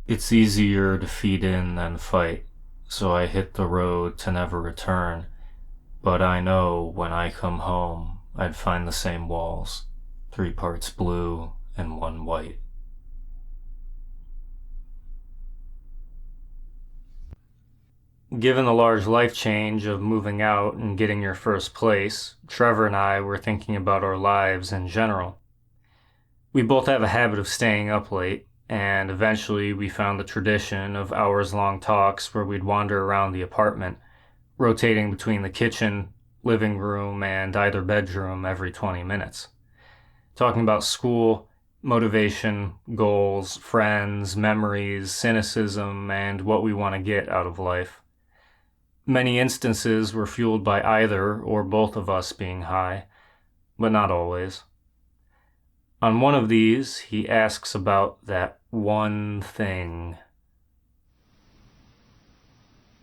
It's easier to feed in than fight, so I hit the road to never return. But I know when I come home, I'd find the same walls, 3 parts blue and 1 white. Given the large life change of moving out and getting your first place, Trevor and I were thinking about our lives in general. We both have a habit of staying up late, and eventually we found the tradition of hours-long talks where we'd wander around the apartment, rotating between the kitchen, living room, and either bedroom every 20 minutes. Talking about school, motivation, goals, friends, memories, cynicism, and what we want to get out of life. Many instances were fueled by either or both of us being high, but not always. On one of these, he asks about that one thing.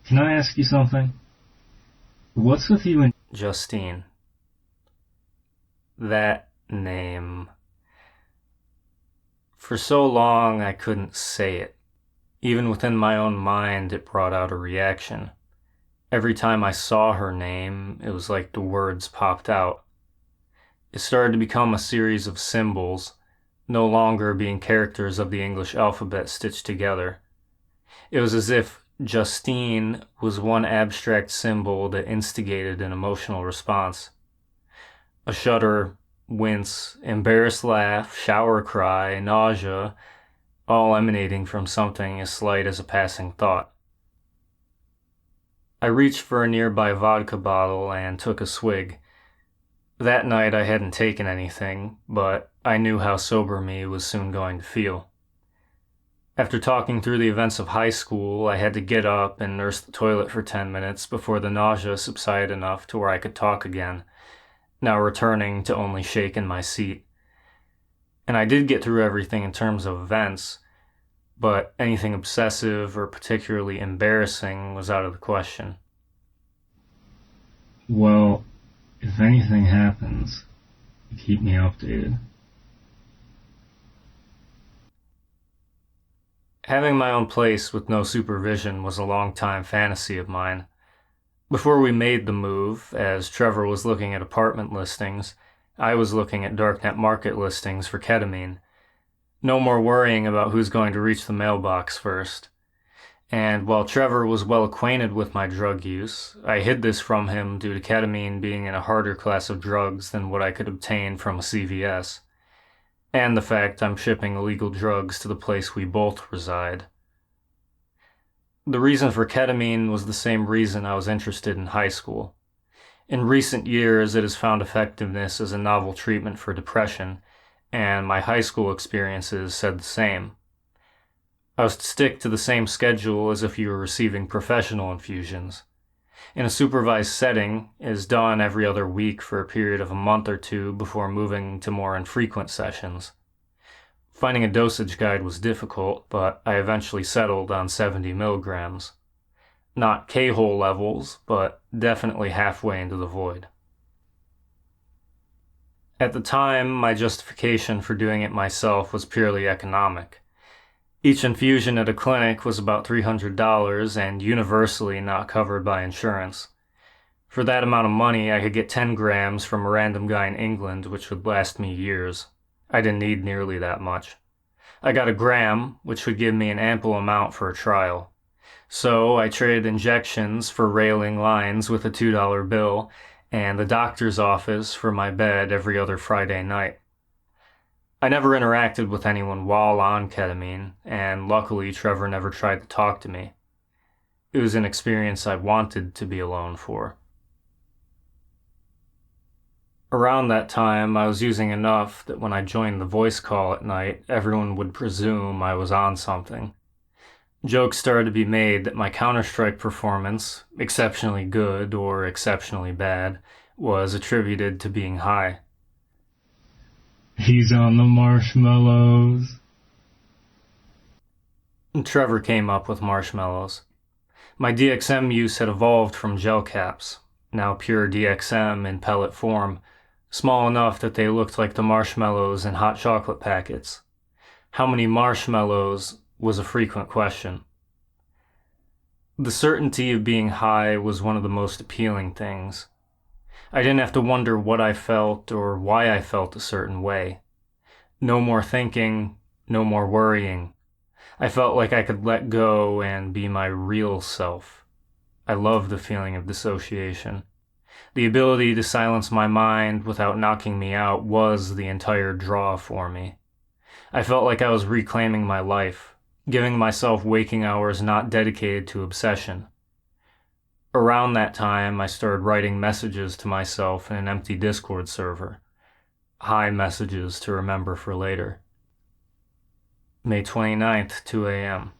Can I ask you something? What's with you and Justine. That name. For so long, I couldn't say it. Even within my own mind, it brought out a reaction. Every time I saw her name, it was like the words popped out. It started to become a series of symbols, no longer being characters of the English alphabet stitched together. It was as if Justine was one abstract symbol that instigated an emotional response. A shudder, wince, embarrassed laugh, shower cry, nausea, all emanating from something as slight as a passing thought. I reached for a nearby vodka bottle and took a swig. That night I hadn't taken anything, but I knew how sober me was soon going to feel. After talking through the events of high school, I had to get up and nurse the toilet for 10 minutes before the nausea subsided enough to where I could talk again, now returning to only shake in my seat. And I did get through everything in terms of events, but anything obsessive or particularly embarrassing was out of the question. Well, if anything happens, keep me updated. Having my own place with no supervision was a long-time fantasy of mine. Before we made the move, as Trevor was looking at apartment listings, I was looking at darknet market listings for ketamine. No more worrying about who's going to reach the mailbox first. And while Trevor was well acquainted with my drug use, I hid this from him due to ketamine being in a harder class of drugs than what I could obtain from a CVS, and the fact I'm shipping illegal drugs to the place we both reside. The reason for ketamine was the same reason I was interested in high school. In recent years, it has found effectiveness as a novel treatment for depression, and my high school experiences said the same. I was to stick to the same schedule as if you were receiving professional infusions. In a supervised setting, it is done every other week for a period of a month or two before moving to more infrequent sessions. Finding a dosage guide was difficult, but I eventually settled on 70 milligrams. Not K-hole levels, but definitely halfway into the void. At the time, my justification for doing it myself was purely economic. Each infusion at a clinic was about $300 and universally not covered by insurance. For that amount of money, I could get 10 grams from a random guy in England, which would last me years. I didn't need nearly that much. I got a gram, which would give me an ample amount for a trial. So I traded injections for railing lines with a $2 bill, and the doctor's office for my bed every other Friday night. I never interacted with anyone while on ketamine, and luckily Trevor never tried to talk to me. It was an experience I wanted to be alone for. Around that time, I was using enough that when I joined the voice call at night, everyone would presume I was on something. Jokes started to be made that my Counter-Strike performance, exceptionally good or exceptionally bad, was attributed to being high. He's on the marshmallows. Trevor came up with marshmallows. My DXM use had evolved from gel caps, now pure DXM in pellet form, small enough that they looked like the marshmallows in hot chocolate packets. How many marshmallows was a frequent question. The certainty of being high was one of the most appealing things. I didn't have to wonder what I felt or why I felt a certain way. No more thinking, no more worrying. I felt like I could let go and be my real self. I loved the feeling of dissociation. The ability to silence my mind without knocking me out was the entire draw for me. I felt like I was reclaiming my life, giving myself waking hours not dedicated to obsession. Around that time, I started writing messages to myself in an empty Discord server. High messages to remember for later. May 29th, 2 a.m.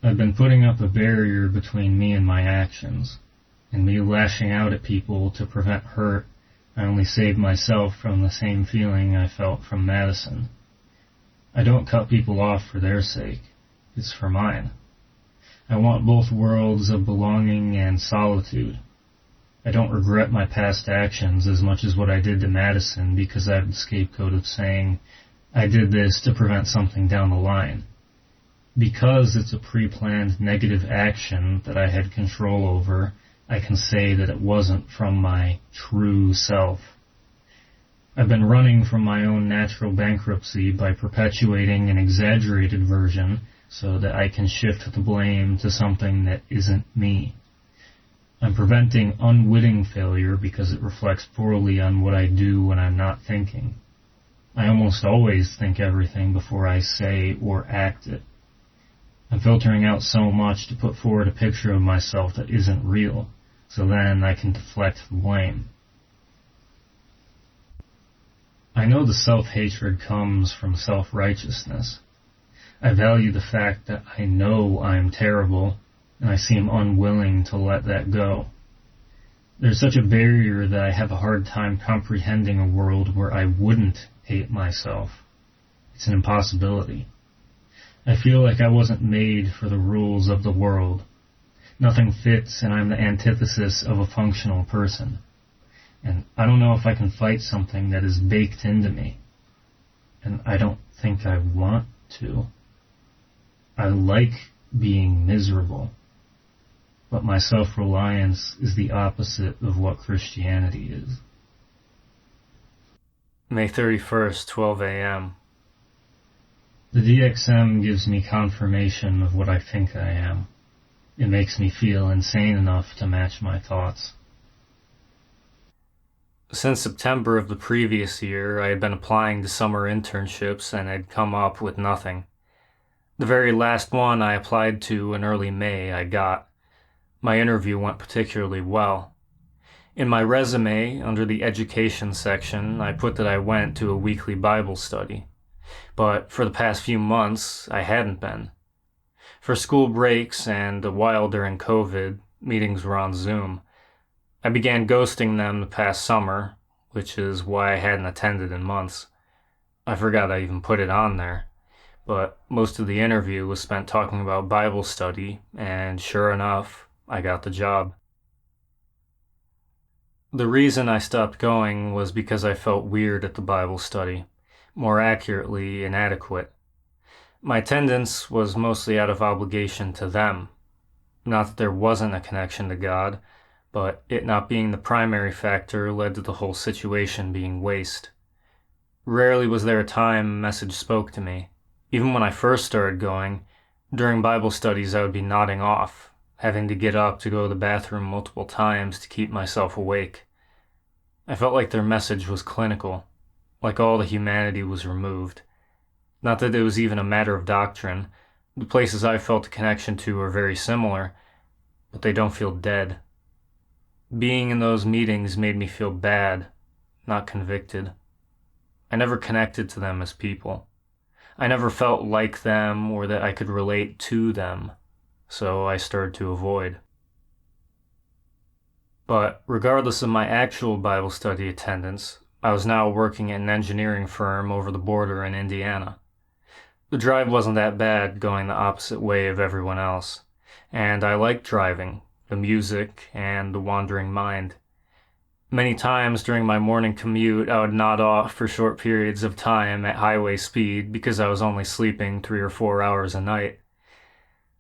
I've been putting up a barrier between me and my actions, and me lashing out at people to prevent hurt. I only saved myself from the same feeling I felt from Madison. I don't cut people off for their sake. It's for mine. I want both worlds of belonging and solitude. I don't regret my past actions as much as what I did to Madison because I have the scapegoat of saying, I did this to prevent something down the line. Because it's a pre-planned negative action that I had control over, I can say that it wasn't from my true self. I've been running from my own natural bankruptcy by perpetuating an exaggerated version so that I can shift the blame to something that isn't me. I'm preventing unwitting failure because it reflects poorly on what I do when I'm not thinking. I almost always think everything before I say or act it. I'm filtering out so much to put forward a picture of myself that isn't real, so then I can deflect the blame. I know the self-hatred comes from self-righteousness. I value the fact that I know I'm terrible, and I seem unwilling to let that go. There's such a barrier that I have a hard time comprehending a world where I wouldn't hate myself. It's an impossibility. I feel like I wasn't made for the rules of the world. Nothing fits, and I'm the antithesis of a functional person. And I don't know if I can fight something that is baked into me. And I don't think I want to. I like being miserable. But my self-reliance is the opposite of what Christianity is. May 31st, 12 a.m. The DXM gives me confirmation of what I think I am. It makes me feel insane enough to match my thoughts. Since September of the previous year, I had been applying to summer internships and had come up with nothing. The very last one I applied to in early May, I got. My interview went particularly well. In my resume, under the education section, I put that I went to a weekly Bible study. But for the past few months, I hadn't been. For school breaks and a while during COVID, meetings were on Zoom. I began ghosting them the past summer, which is why I hadn't attended in months. I forgot I even put it on there. But most of the interview was spent talking about Bible study, and sure enough, I got the job. The reason I stopped going was because I felt weird at the Bible study, more accurately, inadequate. My attendance was mostly out of obligation to them. Not that there wasn't a connection to God, but it not being the primary factor led to the whole situation being waste. Rarely was there a time a message spoke to me. Even when I first started going, during Bible studies I would be nodding off, having to get up to go to the bathroom multiple times to keep myself awake. I felt like their message was clinical, like all the humanity was removed. Not that it was even a matter of doctrine. The places I felt a connection to are very similar, but they don't feel dead. Being in those meetings made me feel bad, not convicted. I never connected to them as people. I never felt like them or that I could relate to them, so I started to avoid. But regardless of my actual Bible study attendance, I was now working at an engineering firm over the border in Indiana. The drive wasn't that bad going the opposite way of everyone else, and I liked driving, the music, and the wandering mind. Many times during my morning commute, I would nod off for short periods of time at highway speed because I was only sleeping 3 or 4 hours a night.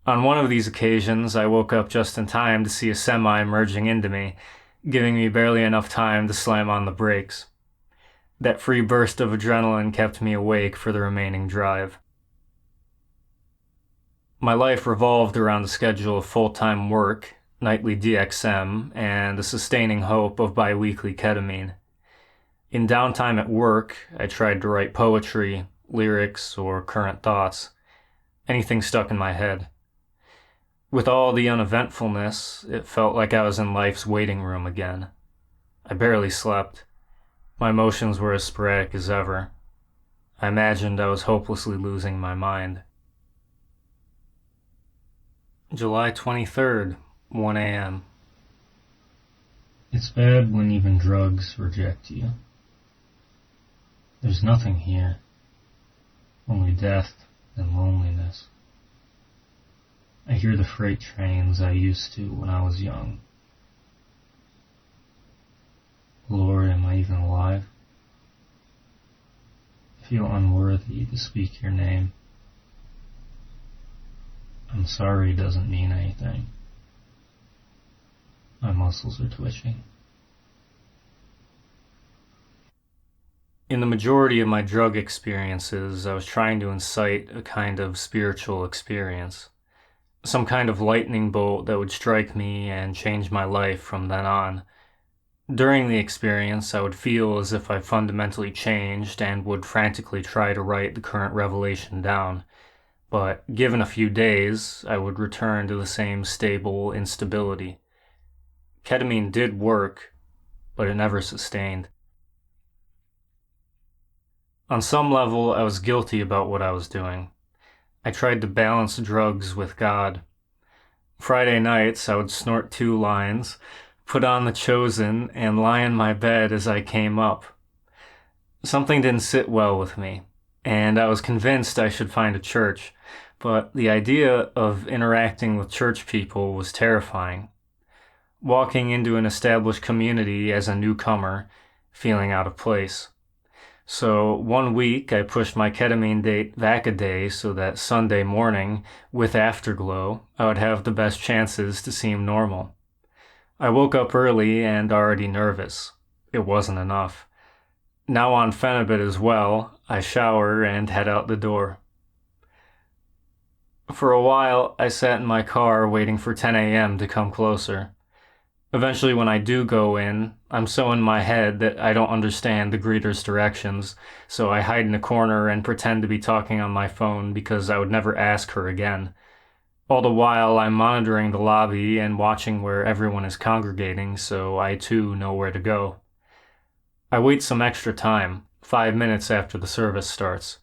On one of these occasions, I woke up just in time to see a semi merging into me, giving me barely enough time to slam on the brakes. That free burst of adrenaline kept me awake for the remaining drive. My life revolved around a schedule of full-time work, nightly DXM, and the sustaining hope of bi-weekly ketamine. In downtime at work, I tried to write poetry, lyrics, or current thoughts. Anything stuck in my head. With all the uneventfulness, it felt like I was in life's waiting room again. I barely slept. My emotions were as sporadic as ever. I imagined I was hopelessly losing my mind. July 23rd, 1 a.m. It's bad when even drugs reject you. There's nothing here, only death and loneliness. I hear the freight trains I used to when I was young. Lord, am I even alive? I feel unworthy to speak your name. I'm sorry doesn't mean anything. My muscles are twitching. In the majority of my drug experiences, I was trying to incite a kind of spiritual experience. Some kind of lightning bolt that would strike me and change my life from then on. During the experience, I would feel as if I fundamentally changed and would frantically try to write the current revelation down. But given a few days, I would return to the same stable instability. Ketamine did work, but it never sustained. On some level, I was guilty about what I was doing. I tried to balance drugs with God. Friday nights, I would snort 2 lines, put on The Chosen, and lie in my bed as I came up. Something didn't sit well with me, and I was convinced I should find a church, but the idea of interacting with church people was terrifying. Walking into an established community as a newcomer, feeling out of place. So one week I pushed my ketamine date back a day so that Sunday morning, with Afterglow, I would have the best chances to seem normal. I woke up early and already nervous. It wasn't enough. Now on Phenibut as well, I shower and head out the door. For a while, I sat in my car waiting for 10 a.m. to come closer. Eventually, when I do go in, I'm so in my head that I don't understand the greeter's directions, so I hide in a corner and pretend to be talking on my phone because I would never ask her again. All the while, I'm monitoring the lobby and watching where everyone is congregating, so I too know where to go. I wait some extra time, 5 minutes after the service starts.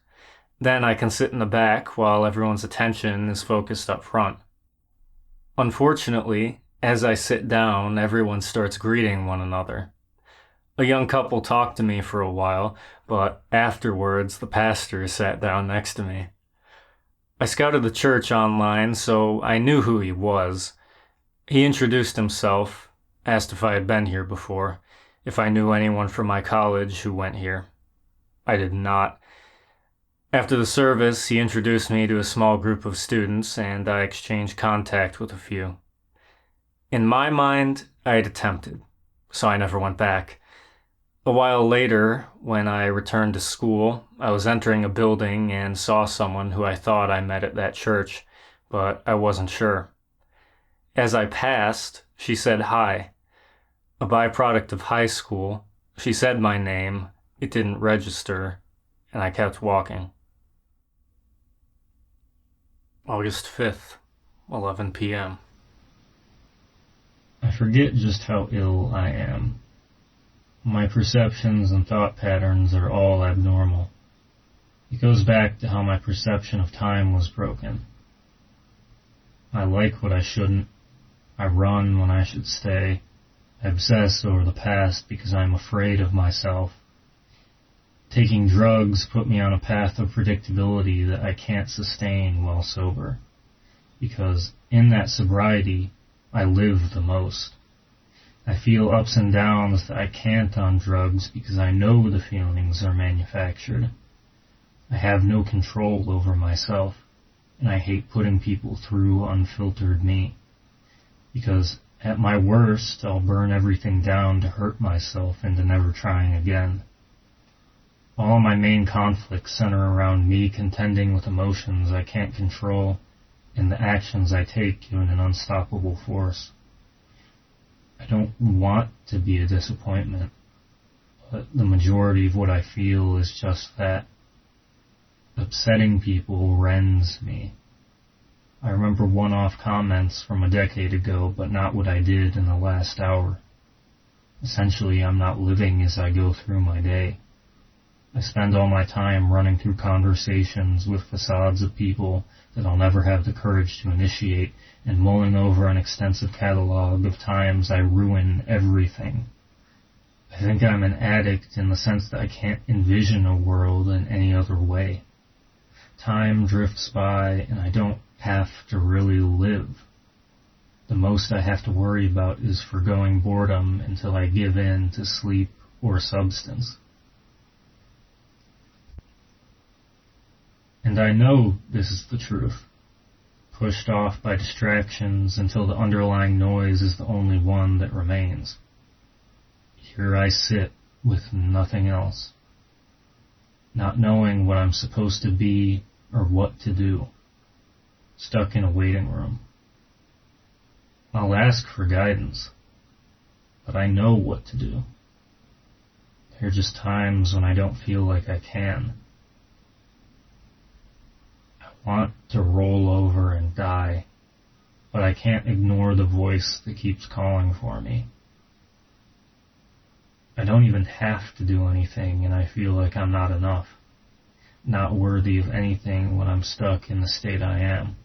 Then I can sit in the back while everyone's attention is focused up front. Unfortunately, as I sit down, everyone starts greeting one another. A young couple talked to me for a while, but afterwards the pastor sat down next to me. I scouted the church online, so I knew who he was. He introduced himself, asked if I had been here before, if I knew anyone from my college who went here. I did not. After the service, he introduced me to a small group of students, and I exchanged contact with a few. In my mind, I had attempted, so I never went back. A while later, when I returned to school, I was entering a building and saw someone who I thought I met at that church, but I wasn't sure. As I passed, she said hi. A byproduct of high school, she said my name, it didn't register, and I kept walking. August 5th, 11 p.m. I forget just how ill I am. My perceptions and thought patterns are all abnormal. It goes back to how my perception of time was broken. I like what I shouldn't. I run when I should stay. I obsess over the past because I'm afraid of myself. Taking drugs put me on a path of predictability that I can't sustain while sober. Because in that sobriety, I live the most. I feel ups and downs that I can't on drugs because I know the feelings are manufactured. I have no control over myself, and I hate putting people through unfiltered me. Because at my worst, I'll burn everything down to hurt myself into never trying again. All my main conflicts center around me contending with emotions I can't control and the actions I take given an unstoppable force. I don't want to be a disappointment, but the majority of what I feel is just that. Upsetting people rends me. I remember one-off comments from a decade ago, but not what I did in the last hour. Essentially, I'm not living as I go through my day. I spend all my time running through conversations with facades of people that I'll never have the courage to initiate and mulling over an extensive catalog of times I ruin everything. I think I'm an addict in the sense that I can't envision a world in any other way. Time drifts by and I don't have to really live. The most I have to worry about is forgoing boredom until I give in to sleep or substance. And I know this is the truth, pushed off by distractions until the underlying noise is the only one that remains. Here I sit with nothing else, not knowing what I'm supposed to be or what to do, stuck in a waiting room. I'll ask for guidance, but I know what to do. There are just times when I don't feel like I can. I want to roll over and die, but I can't ignore the voice that keeps calling for me. I don't even have to do anything, and I feel like I'm not enough, not worthy of anything when I'm stuck in the state I am.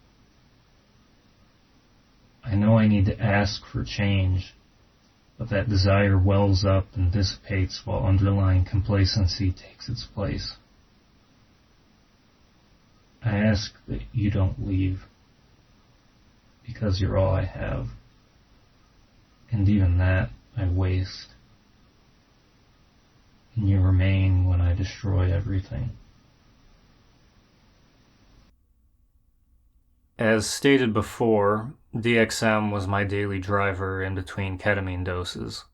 I know I need to ask for change, but that desire wells up and dissipates while underlying complacency takes its place. I ask that you don't leave, because you're all I have, and even that I waste, and you remain when I destroy everything. As stated before, DXM was my daily driver in between ketamine doses.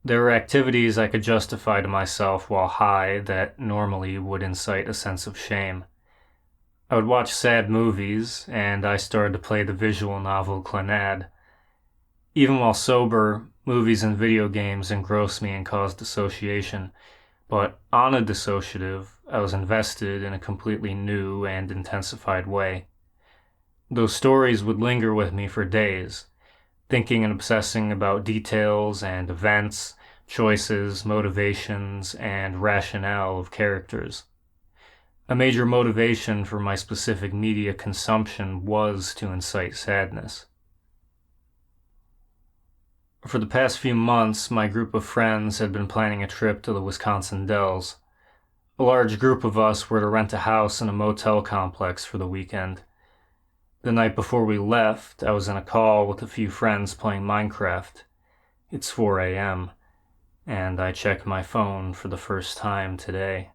There were activities I could justify to myself while high that normally would incite a sense of shame. I would watch sad movies, and I started to play the visual novel Clannad. Even while sober, movies and video games engrossed me and caused dissociation, but on a dissociative, I was invested in a completely new and intensified way. Those stories would linger with me for days, thinking and obsessing about details and events, choices, motivations, and rationale of characters. A major motivation for my specific media consumption was to incite sadness. For the past few months, my group of friends had been planning a trip to the Wisconsin Dells. A large group of us were to rent a house in a motel complex for the weekend. The night before we left, I was in a call with a few friends playing Minecraft. It's 4 a.m., and I checked my phone for the first time today.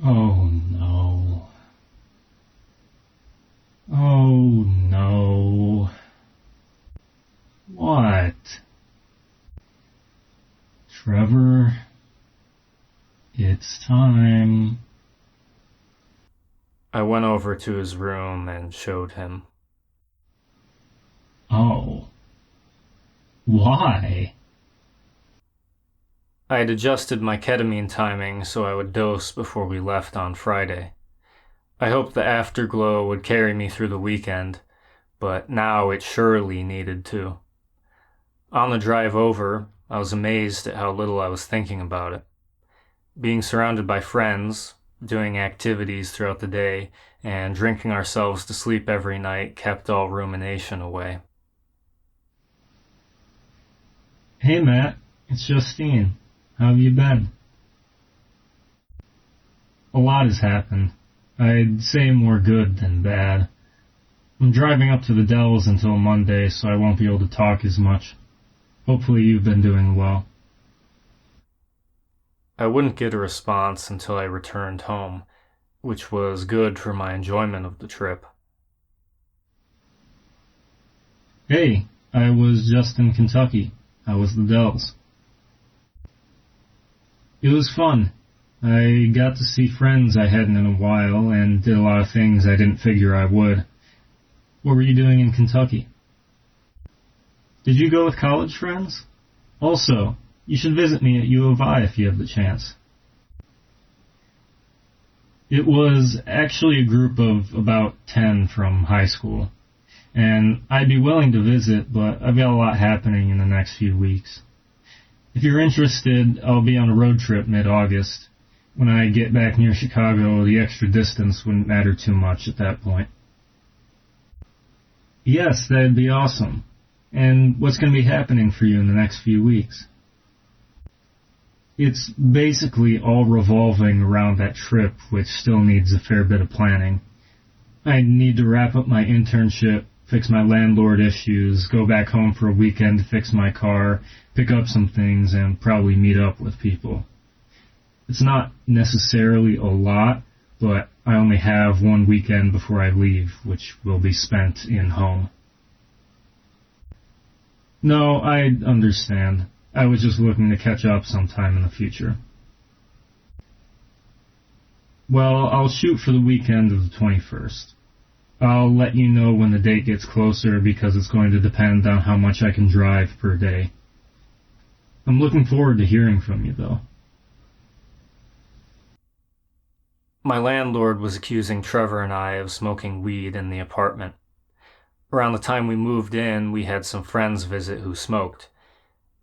Oh no. Oh no. What? Trevor, it's time. I went over to his room and showed him. Oh. Why? I had adjusted my ketamine timing so I would dose before we left on Friday. I hoped the afterglow would carry me through the weekend, but now it surely needed to. On the drive over, I was amazed at how little I was thinking about it. Being surrounded by friends, doing activities throughout the day, and drinking ourselves to sleep every night kept all rumination away. Hey Matt, it's Justine. How have you been? A lot has happened. I'd say more good than bad. I'm driving up to the Dells until Monday, so I won't be able to talk as much. Hopefully you've been doing well. I wouldn't get a response until I returned home, which was good for my enjoyment of the trip. Hey, I was just in Kentucky. How was the Dells? It was fun. I got to see friends I hadn't in a while and did a lot of things I didn't figure I would. What were you doing in Kentucky? Did you go with college friends? Also, you should visit me at U of I if you have the chance. It was actually a group of about 10 from high school, and I'd be willing to visit, but I've got a lot happening in the next few weeks. If you're interested, I'll be on a road trip mid-August. When I get back near Chicago, the extra distance wouldn't matter too much at that point. Yes, that'd be awesome. And what's going to be happening for you in the next few weeks? It's basically all revolving around that trip, which still needs a fair bit of planning. I need to wrap up my internship, fix my landlord issues, go back home for a weekend to fix my car, pick up some things, and probably meet up with people. It's not necessarily a lot, but I only have one weekend before I leave, which will be spent in home. No, I understand. I was just looking to catch up sometime in the future. Well, I'll shoot for the weekend of the 21st. I'll let you know when the date gets closer because it's going to depend on how much I can drive per day. I'm looking forward to hearing from you, though. My landlord was accusing Trevor and I of smoking weed in the apartment. Around the time we moved in, we had some friends visit who smoked.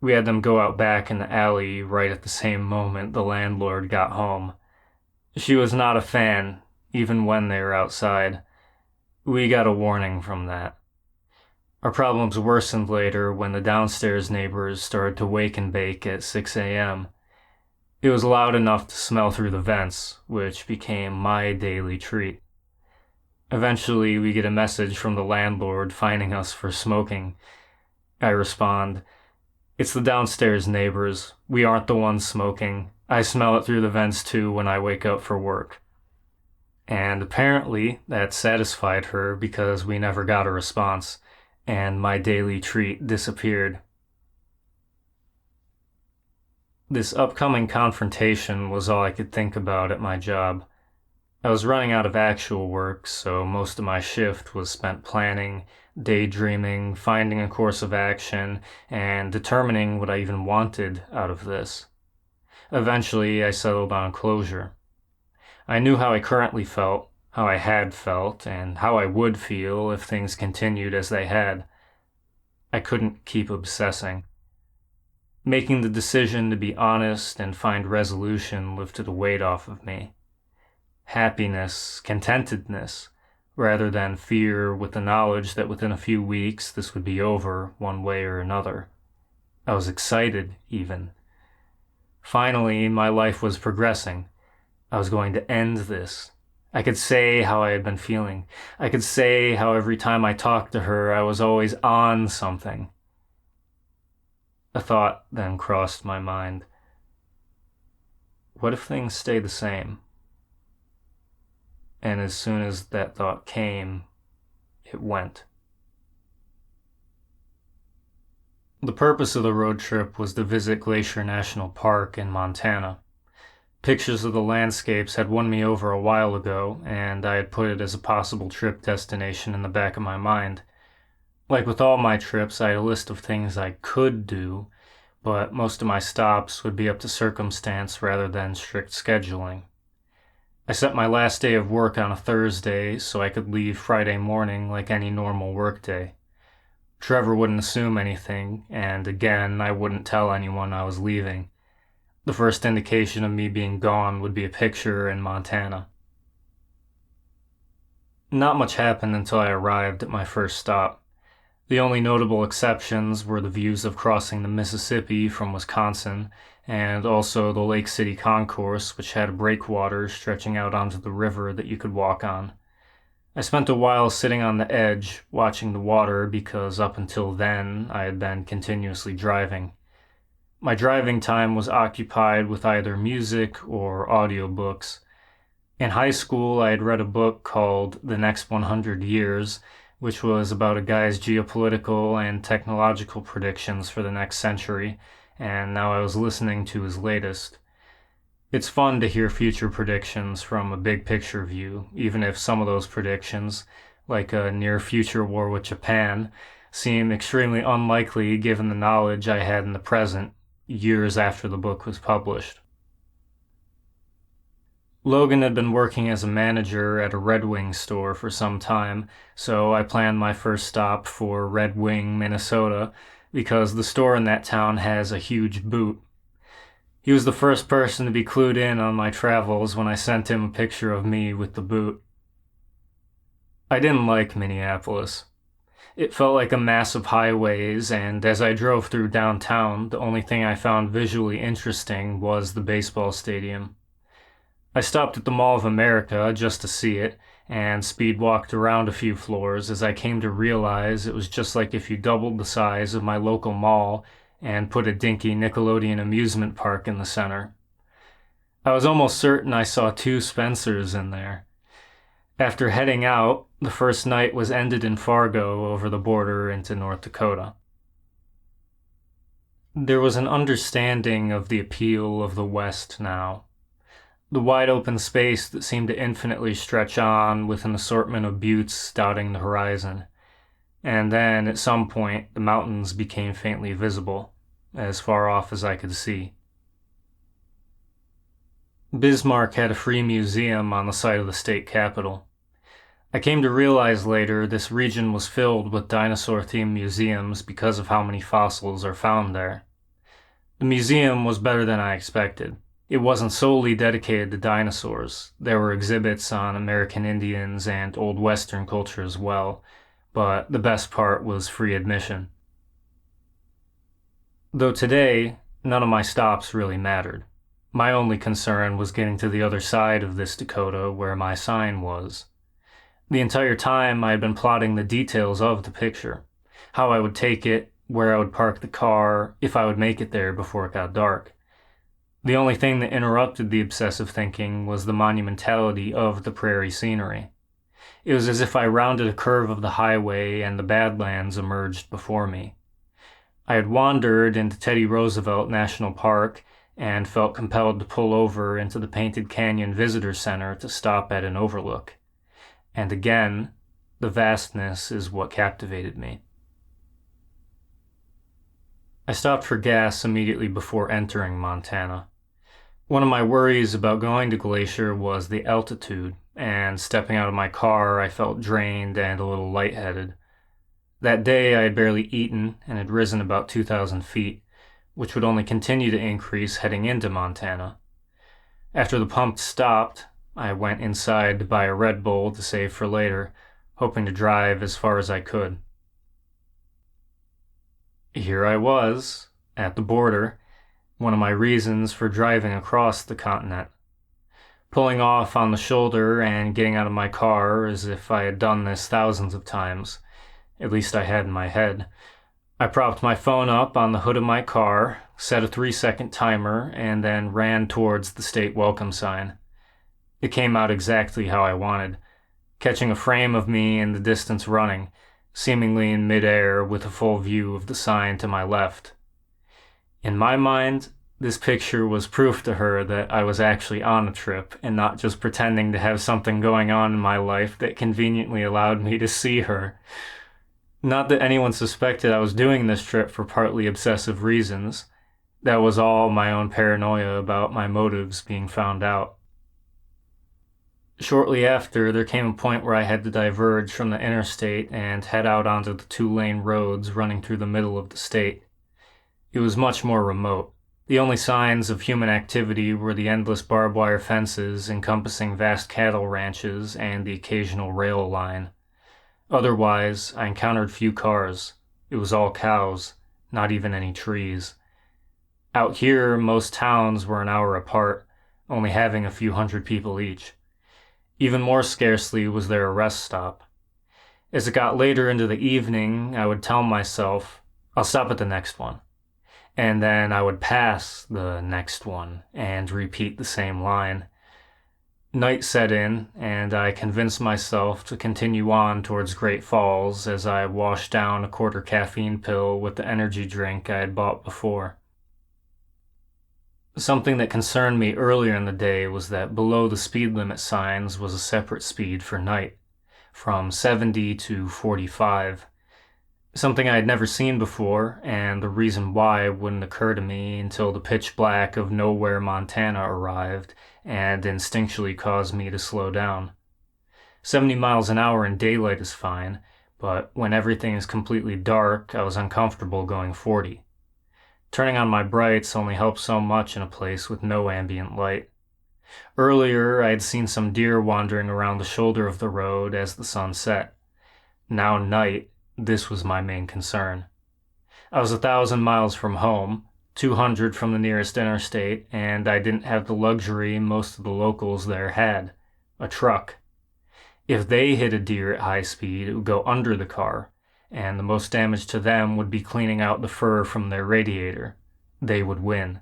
We had them go out back in the alley right at the same moment the landlord got home. She was not a fan, even when they were outside. We got a warning from that. Our problems worsened later when the downstairs neighbors started to wake and bake at 6 a.m. It was loud enough to smell through the vents, which became my daily treat. Eventually, we get a message from the landlord fining us for smoking. I respond, "It's the downstairs neighbors. We aren't the ones smoking. I smell it through the vents too when I wake up for work." And apparently, that satisfied her because we never got a response, and my daily treat disappeared. This upcoming confrontation was all I could think about at my job. I was running out of actual work, so most of my shift was spent planning, daydreaming, finding a course of action, and determining what I even wanted out of this. Eventually, I settled on closure. I knew how I currently felt, how I had felt, and how I would feel if things continued as they had. I couldn't keep obsessing. Making the decision to be honest and find resolution lifted a weight off of me. Happiness, contentedness, rather than fear with the knowledge that within a few weeks this would be over one way or another. I was excited, even. Finally, my life was progressing. I was going to end this. I could say how I had been feeling. I could say how every time I talked to her, I was always on something. A thought then crossed my mind. What if things stay the same? And as soon as that thought came, it went. The purpose of the road trip was to visit Glacier National Park in Montana. Pictures of the landscapes had won me over a while ago, and I had put it as a possible trip destination in the back of my mind. Like with all my trips, I had a list of things I could do, but most of my stops would be up to circumstance rather than strict scheduling. I set my last day of work on a Thursday so I could leave Friday morning like any normal workday. Trevor wouldn't assume anything, and again, I wouldn't tell anyone I was leaving. The first indication of me being gone would be a picture in Montana. Not much happened until I arrived at my first stop. The only notable exceptions were the views of crossing the Mississippi from Wisconsin, and also the Lake City Concourse, which had a breakwater stretching out onto the river that you could walk on. I spent a while sitting on the edge, watching the water because up until then I had been continuously driving. My driving time was occupied with either music or audiobooks. In high school, I had read a book called The Next 100 Years, which was about a guy's geopolitical and technological predictions for the next century, and now I was listening to his latest. It's fun to hear future predictions from a big picture view, even if some of those predictions, like a near future war with Japan, seem extremely unlikely given the knowledge I had in the present, years after the book was published. Logan had been working as a manager at a Red Wing store for some time, so I planned my first stop for Red Wing, Minnesota, because the store in that town has a huge boot. He was the first person to be clued in on my travels when I sent him a picture of me with the boot. I didn't like Minneapolis. It felt like a mass of highways, and as I drove through downtown, the only thing I found visually interesting was the baseball stadium. I stopped at the Mall of America just to see it, and speed walked around a few floors as I came to realize it was just like if you doubled the size of my local mall and put a dinky Nickelodeon amusement park in the center. I was almost certain I saw 2 Spencers in there. After heading out, the first night was ended in Fargo over the border into North Dakota. There was an understanding of the appeal of the West now. The wide open space that seemed to infinitely stretch on with an assortment of buttes dotting the horizon. And then, at some point, the mountains became faintly visible, as far off as I could see. Bismarck had a free museum on the site of the state capitol. I came to realize later this region was filled with dinosaur-themed museums because of how many fossils are found there. The museum was better than I expected. It wasn't solely dedicated to dinosaurs. There were exhibits on American Indians and Old Western culture as well, but the best part was free admission. Though today, none of my stops really mattered. My only concern was getting to the other side of this Dakota where my sign was. The entire time I had been plotting the details of the picture, how I would take it, where I would park the car, if I would make it there before it got dark. The only thing that interrupted the obsessive thinking was the monumentality of the prairie scenery. It was as if I rounded a curve of the highway and the Badlands emerged before me. I had wandered into Teddy Roosevelt National Park and felt compelled to pull over into the Painted Canyon Visitor Center to stop at an overlook. And again, the vastness is what captivated me. I stopped for gas immediately before entering Montana. One of my worries about going to Glacier was the altitude, and stepping out of my car I felt drained and a little lightheaded. That day I had barely eaten and had risen about 2,000 feet, which would only continue to increase heading into Montana. After the pump stopped, I went inside to buy a Red Bull to save for later, hoping to drive as far as I could. Here I was, at the border, one of my reasons for driving across the continent. Pulling off on the shoulder and getting out of my car as if I had done this thousands of times. At least I had in my head. I propped my phone up on the hood of my car, set a 3-second timer, and then ran towards the state welcome sign. It came out exactly how I wanted, catching a frame of me in the distance running, seemingly in midair with a full view of the sign to my left. In my mind, this picture was proof to her that I was actually on a trip and not just pretending to have something going on in my life that conveniently allowed me to see her. Not that anyone suspected I was doing this trip for partly obsessive reasons. That was all my own paranoia about my motives being found out. Shortly after, there came a point where I had to diverge from the interstate and head out onto the 2-lane roads running through the middle of the state. It was much more remote. The only signs of human activity were the endless barbed wire fences encompassing vast cattle ranches and the occasional rail line. Otherwise, I encountered few cars. It was all cows, not even any trees. Out here, most towns were an hour apart, only having a few hundred people each. Even more scarcely was there a rest stop. As it got later into the evening, I would tell myself, I'll stop at the next one. And then I would pass the next one and repeat the same line. Night set in, and I convinced myself to continue on towards Great Falls as I washed down a quarter caffeine pill with the energy drink I had bought before. Something that concerned me earlier in the day was that below the speed limit signs was a separate speed for night, from 70 to 45. Something I had never seen before, and the reason why wouldn't occur to me until the pitch black of nowhere Montana arrived and instinctually caused me to slow down. 70 miles an hour in daylight is fine, but when everything is completely dark, I was uncomfortable going 40. Turning on my brights only helps so much in a place with no ambient light. Earlier, I had seen some deer wandering around the shoulder of the road as the sun set. Now night, this was my main concern. I was 1,000 miles from home, 200 from the nearest interstate, and I didn't have the luxury most of the locals there had, a truck. If they hit a deer at high speed, it would go under the car, and the most damage to them would be cleaning out the fur from their radiator. They would win.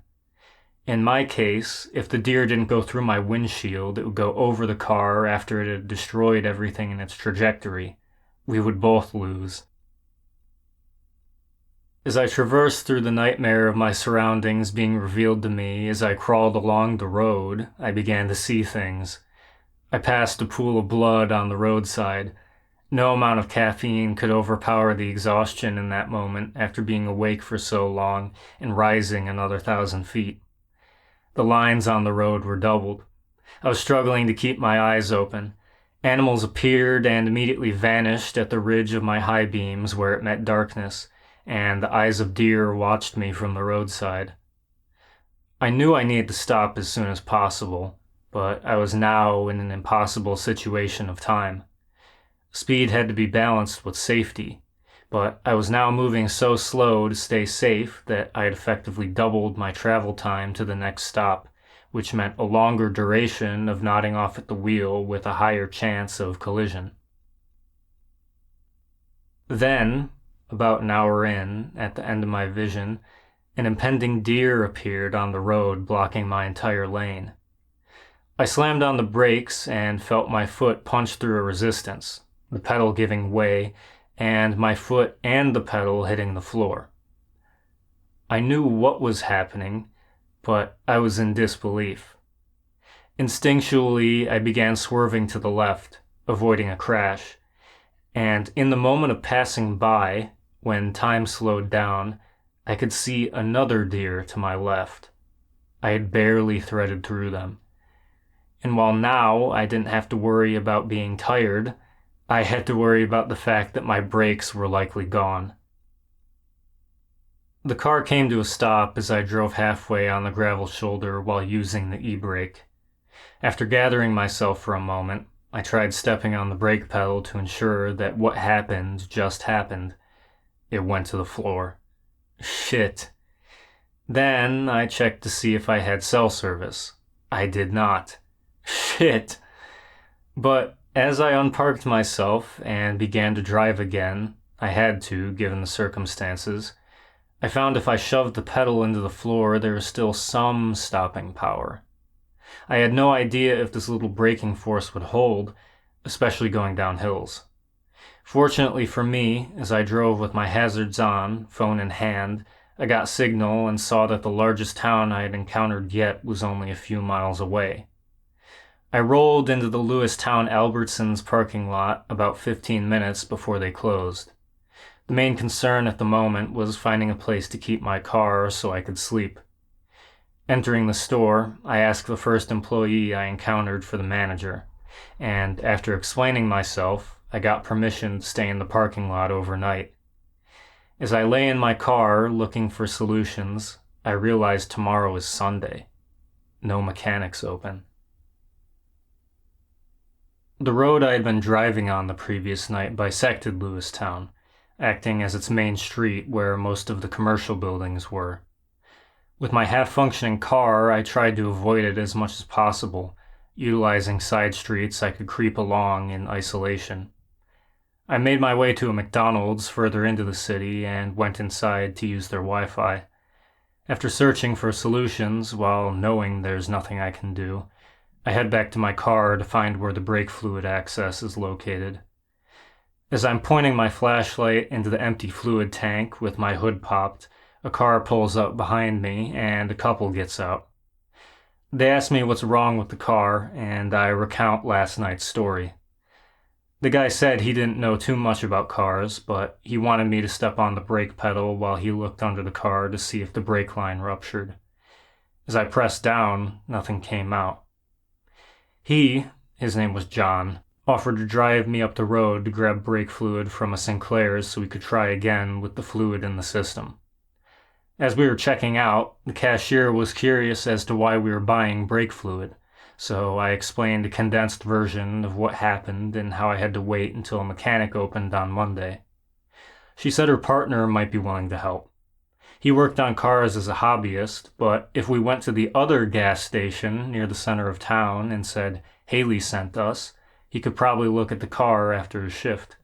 In my case, if the deer didn't go through my windshield, it would go over the car after it had destroyed everything in its trajectory. We would both lose. As I traversed through the nightmare of my surroundings being revealed to me as I crawled along the road, I began to see things. I passed a pool of blood on the roadside. No amount of caffeine could overpower the exhaustion in that moment after being awake for so long and rising another 1,000 feet. The lines on the road were doubled. I was struggling to keep my eyes open. Animals appeared and immediately vanished at the ridge of my high beams where it met darkness, and the eyes of deer watched me from the roadside. I knew I needed to stop as soon as possible, but I was now in an impossible situation of time. Speed had to be balanced with safety, but I was now moving so slow to stay safe that I had effectively doubled my travel time to the next stop, which meant a longer duration of nodding off at the wheel with a higher chance of collision. Then, about an hour in, at the end of my vision, an impending deer appeared on the road, blocking my entire lane. I slammed on the brakes and felt my foot punch through a resistance, the pedal giving way, and my foot and the pedal hitting the floor. I knew what was happening, but I was in disbelief. Instinctually, I began swerving to the left, avoiding a crash, and in the moment of passing by, when time slowed down, I could see another deer to my left. I had barely threaded through them. And while now I didn't have to worry about being tired, I had to worry about the fact that my brakes were likely gone. The car came to a stop as I drove halfway on the gravel shoulder while using the e-brake. After gathering myself for a moment, I tried stepping on the brake pedal to ensure that what happened just happened. It went to the floor. Shit. Then I checked to see if I had cell service. I did not. Shit. But as I unparked myself and began to drive again, I had to, given the circumstances, I found if I shoved the pedal into the floor, there was still some stopping power. I had no idea if this little braking force would hold, especially going down hills. Fortunately for me, as I drove with my hazards on, phone in hand, I got signal and saw that the largest town I had encountered yet was only a few miles away. I rolled into the Lewistown Albertsons parking lot about 15 minutes before they closed. The main concern at the moment was finding a place to keep my car so I could sleep. Entering the store, I asked the first employee I encountered for the manager, and after explaining myself, I got permission to stay in the parking lot overnight. As I lay in my car looking for solutions, I realized tomorrow is Sunday. No mechanics open. The road I had been driving on the previous night bisected Lewistown, acting as its main street where most of the commercial buildings were. With my half-functioning car, I tried to avoid it as much as possible, utilizing side streets I could creep along in isolation. I made my way to a McDonald's further into the city and went inside to use their Wi-Fi. After searching for solutions while knowing there's nothing I can do, I head back to my car to find where the brake fluid access is located. As I'm pointing my flashlight into the empty fluid tank with my hood popped, a car pulls up behind me and a couple gets out. They ask me what's wrong with the car, and I recount last night's story. The guy said he didn't know too much about cars, but he wanted me to step on the brake pedal while he looked under the car to see if the brake line ruptured. As I pressed down, nothing came out. His name was John, offered to drive me up the road to grab brake fluid from a Sinclair's so we could try again with the fluid in the system. As we were checking out, the cashier was curious as to why we were buying brake fluid, so I explained a condensed version of what happened and how I had to wait until a mechanic opened on Monday. She said her partner might be willing to help. He worked on cars as a hobbyist, but if we went to the other gas station near the center of town and said Haley sent us, he could probably look at the car after his shift.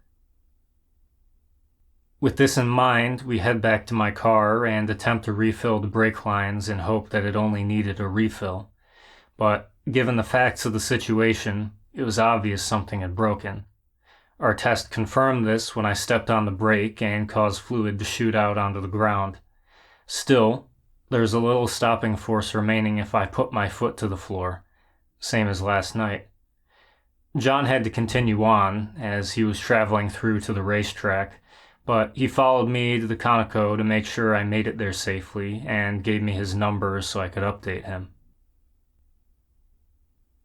With this in mind, we head back to my car and attempt to refill the brake lines in hope that it only needed a refill. But given the facts of the situation, it was obvious something had broken. Our test confirmed this when I stepped on the brake and caused fluid to shoot out onto the ground. Still, there's a little stopping force remaining if I put my foot to the floor, same as last night. John had to continue on as he was traveling through to the racetrack, but he followed me to the Conoco to make sure I made it there safely and gave me his number so I could update him.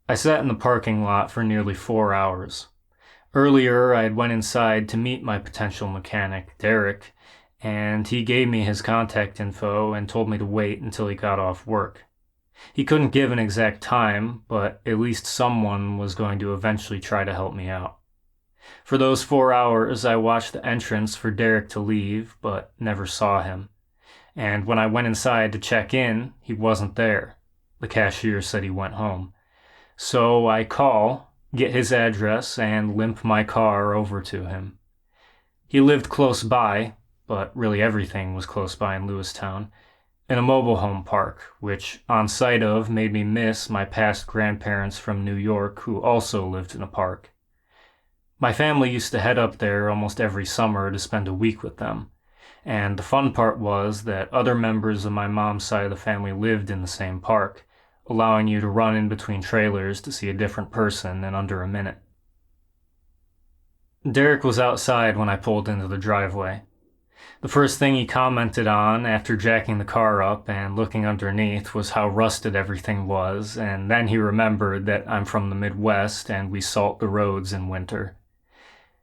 I sat in the parking lot for nearly 4 hours. Earlier, I had went inside to meet my potential mechanic, Derek, and he gave me his contact info and told me to wait until he got off work. He couldn't give an exact time, but at least someone was going to eventually try to help me out. For those 4 hours, I watched the entrance for Derek to leave, but never saw him. And when I went inside to check in, he wasn't there. The cashier said he went home. So I call, get his address, and limp my car over to him. He lived close by, but really everything was close by in Lewistown, in a mobile home park, which on sight of made me miss my past grandparents from New York who also lived in a park. My family used to head up there almost every summer to spend a week with them, and the fun part was that other members of my mom's side of the family lived in the same park, allowing you to run in between trailers to see a different person in under a minute. Derek was outside when I pulled into the driveway. The first thing he commented on after jacking the car up and looking underneath was how rusted everything was, and then he remembered that I'm from the Midwest and we salt the roads in winter.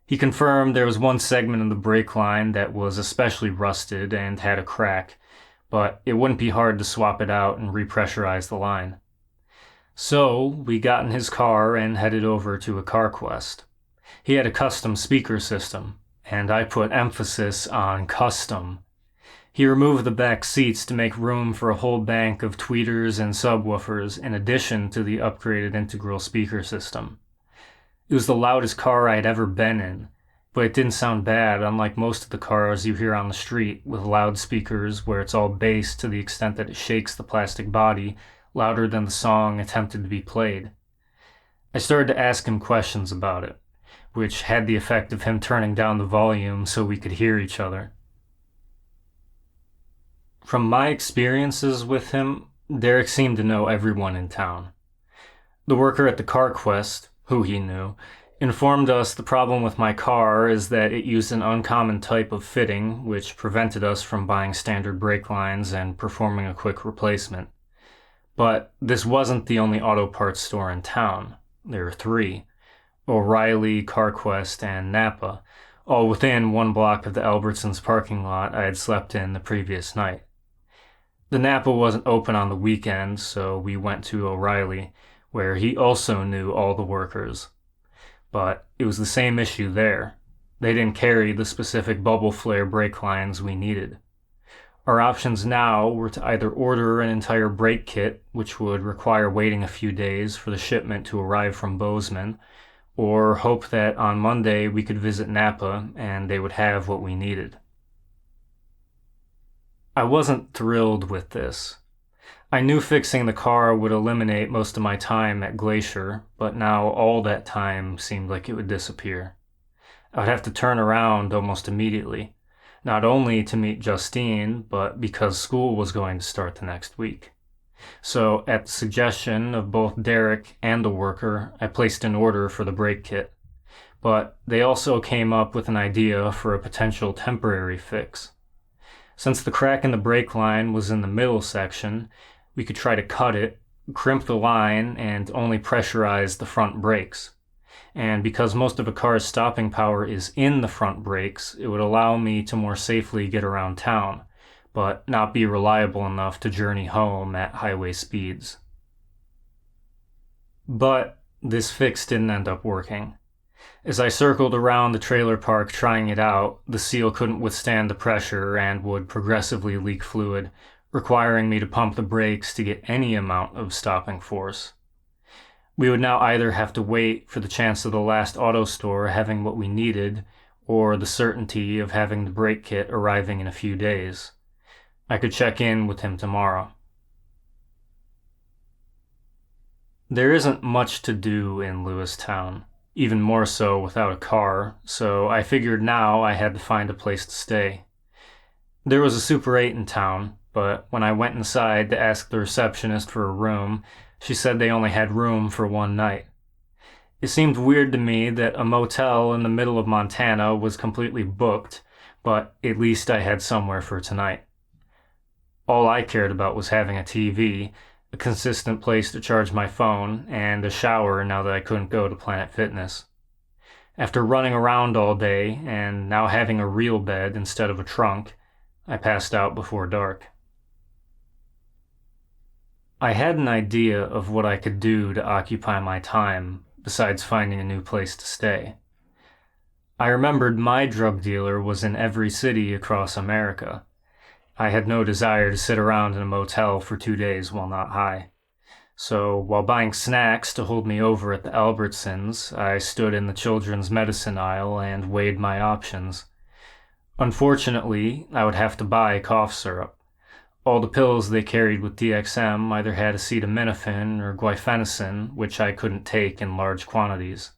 He confirmed there was one segment of the brake line that was especially rusted and had a crack, but it wouldn't be hard to swap it out and repressurize the line. So we got in his car and headed over to a CarQuest. He had a custom speaker system, and I put emphasis on custom. He removed the back seats to make room for a whole bank of tweeters and subwoofers in addition to the upgraded integral speaker system. It was the loudest car I had ever been in, but it didn't sound bad, unlike most of the cars you hear on the street with loudspeakers where it's all bass to the extent that it shakes the plastic body louder than the song attempted to be played. I started to ask him questions about it, which had the effect of him turning down the volume so we could hear each other. From my experiences with him, Derek seemed to know everyone in town. The worker at the CarQuest, who he knew, informed us the problem with my car is that it used an uncommon type of fitting which prevented us from buying standard brake lines and performing a quick replacement. But this wasn't the only auto parts store in town. There were 3. O'Reilly, CarQuest, and Napa, all within 1 block of the Albertsons parking lot I had slept in the previous night. The Napa wasn't open on the weekend, so we went to O'Reilly, where he also knew all the workers. But it was the same issue there. They didn't carry the specific bubble flare brake lines we needed. Our options now were to either order an entire brake kit, which would require waiting a few days for the shipment to arrive from Bozeman, or hope that on Monday we could visit Napa and they would have what we needed. I wasn't thrilled with this. I knew fixing the car would eliminate most of my time at Glacier, but now all that time seemed like it would disappear. I would have to turn around almost immediately, not only to meet Justine, but because school was going to start the next week. So, at the suggestion of both Derek and the worker, I placed an order for the brake kit. But they also came up with an idea for a potential temporary fix. Since the crack in the brake line was in the middle section, we could try to cut it, crimp the line, and only pressurize the front brakes. And because most of a car's stopping power is in the front brakes, it would allow me to more safely get around town, but not be reliable enough to journey home at highway speeds. But this fix didn't end up working. As I circled around the trailer park trying it out, the seal couldn't withstand the pressure and would progressively leak fluid, requiring me to pump the brakes to get any amount of stopping force. We would now either have to wait for the chance of the last auto store having what we needed, or the certainty of having the brake kit arriving in a few days. I could check in with him tomorrow. There isn't much to do in Lewistown, even more so without a car, so I figured now I had to find a place to stay. There was a Super 8 in town, but when I went inside to ask the receptionist for a room, she said they only had room for one night. It seemed weird to me that a motel in the middle of Montana was completely booked, but at least I had somewhere for tonight. All I cared about was having a TV, a consistent place to charge my phone, and a shower now that I couldn't go to Planet Fitness. After running around all day, and now having a real bed instead of a trunk, I passed out before dark. I had an idea of what I could do to occupy my time, besides finding a new place to stay. I remembered my drug dealer was in every city across America. I had no desire to sit around in a motel for 2 days while not high. So, while buying snacks to hold me over at the Albertsons, I stood in the children's medicine aisle and weighed my options. Unfortunately, I would have to buy cough syrup. All the pills they carried with DXM either had acetaminophen or guaifenesin, which I couldn't take in large quantities.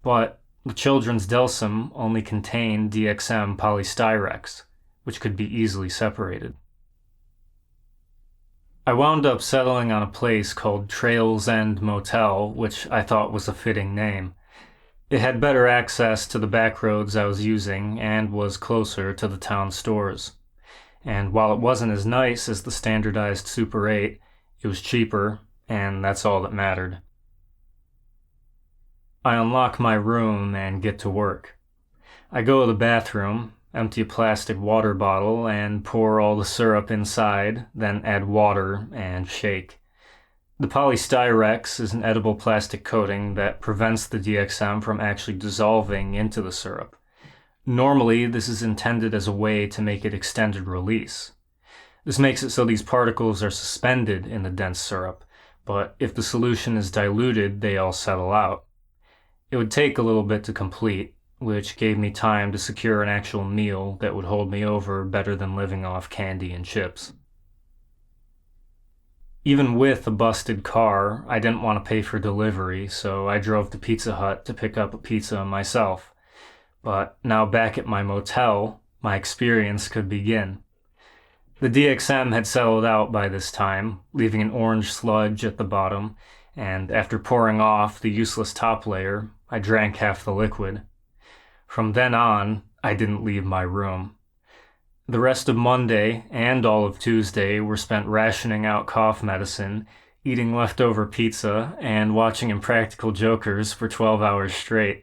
But the children's Delsym only contained DXM polystyrex, which could be easily separated. I wound up settling on a place called Trails End Motel, which I thought was a fitting name. It had better access to the back roads I was using and was closer to the town stores. And while it wasn't as nice as the standardized Super 8, it was cheaper, and that's all that mattered. I unlock my room and get to work. I go to the bathroom, empty a plastic water bottle, and pour all the syrup inside, then add water and shake. The polystyrex is an edible plastic coating that prevents the DXM from actually dissolving into the syrup. Normally, this is intended as a way to make it extended release. This makes it so these particles are suspended in the dense syrup, but if the solution is diluted, they all settle out. It would take a little bit to complete, which gave me time to secure an actual meal that would hold me over better than living off candy and chips. Even with a busted car, I didn't want to pay for delivery, so I drove to Pizza Hut to pick up a pizza myself. But now back at my motel, my experience could begin. The DXM had settled out by this time, leaving an orange sludge at the bottom, and after pouring off the useless top layer, I drank half the liquid. From then on, I didn't leave my room. The rest of Monday and all of Tuesday were spent rationing out cough medicine, eating leftover pizza, and watching Impractical Jokers for 12 hours straight.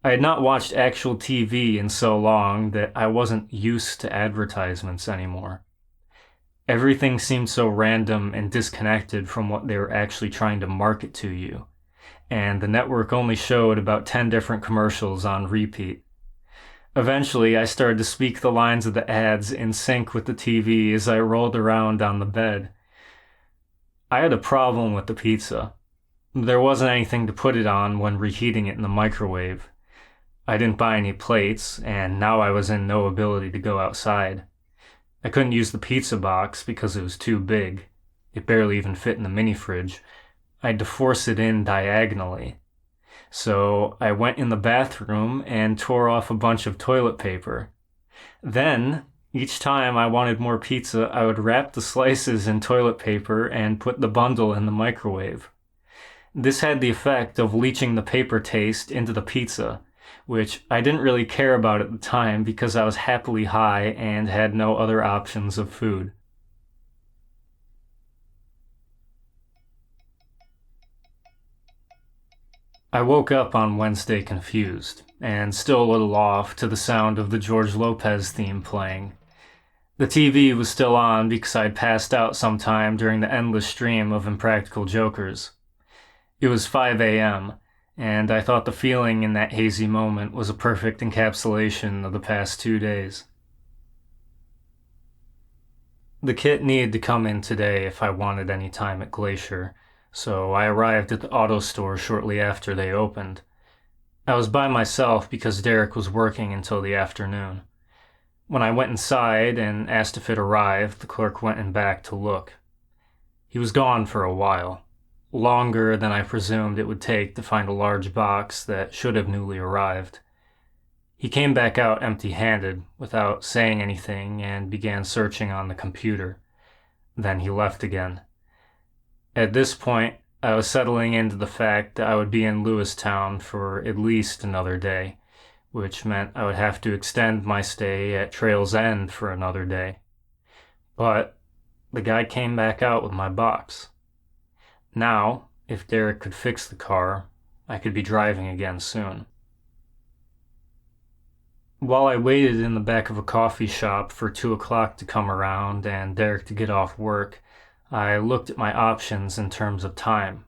I had not watched actual TV in so long that I wasn't used to advertisements anymore. Everything seemed so random and disconnected from what they were actually trying to market to you, and the network only showed about 10 different commercials on repeat. Eventually, I started to speak the lines of the ads in sync with the TV as I rolled around on the bed. I had a problem with the pizza. There wasn't anything to put it on when reheating it in the microwave. I didn't buy any plates, and now I was in no ability to go outside. I couldn't use the pizza box because it was too big. It barely even fit in the mini fridge. I had to force it in diagonally. So I went in the bathroom and tore off a bunch of toilet paper. Then, each time I wanted more pizza, I would wrap the slices in toilet paper and put the bundle in the microwave. This had the effect of leaching the paper taste into the pizza, which I didn't really care about at the time because I was happily high and had no other options of food. I woke up on Wednesday confused, and still a little off to the sound of the George Lopez theme playing. The TV was still on because I'd passed out sometime during the endless stream of Impractical Jokers. It was 5 a.m., and I thought the feeling in that hazy moment was a perfect encapsulation of the past 2 days. The kit needed to come in today if I wanted any time at Glacier, so I arrived at the auto store shortly after they opened. I was by myself because Derek was working until the afternoon. When I went inside and asked if it arrived, the clerk went in back to look. He was gone for a while, longer than I presumed it would take to find a large box that should have newly arrived. He came back out empty-handed, without saying anything, and began searching on the computer. Then he left again. At this point, I was settling into the fact that I would be in Lewistown for at least another day, which meant I would have to extend my stay at Trail's End for another day. But the guy came back out with my box. Now, if Derek could fix the car, I could be driving again soon. While I waited in the back of a coffee shop for 2 o'clock to come around and Derek to get off work, I looked at my options in terms of time.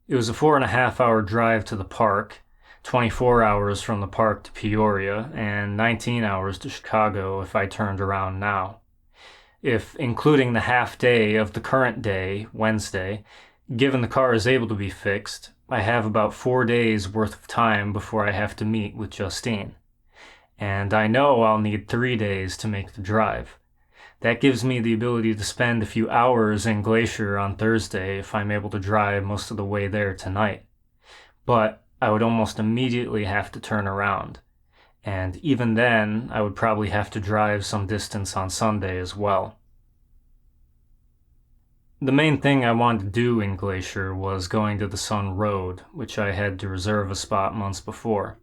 It was a 4.5-hour drive to the park, 24 hours from the park to Peoria, and 19 hours to Chicago if I turned around now. If including the half day of the current day, Wednesday, given the car is able to be fixed, I have about 4 days worth of time before I have to meet with Justine. And I know I'll need 3 days to make the drive. That gives me the ability to spend a few hours in Glacier on Thursday if I'm able to drive most of the way there tonight. But I would almost immediately have to turn around. And even then, I would probably have to drive some distance on Sunday as well. The main thing I wanted to do in Glacier was going to the Sun Road, which I had to reserve a spot months before.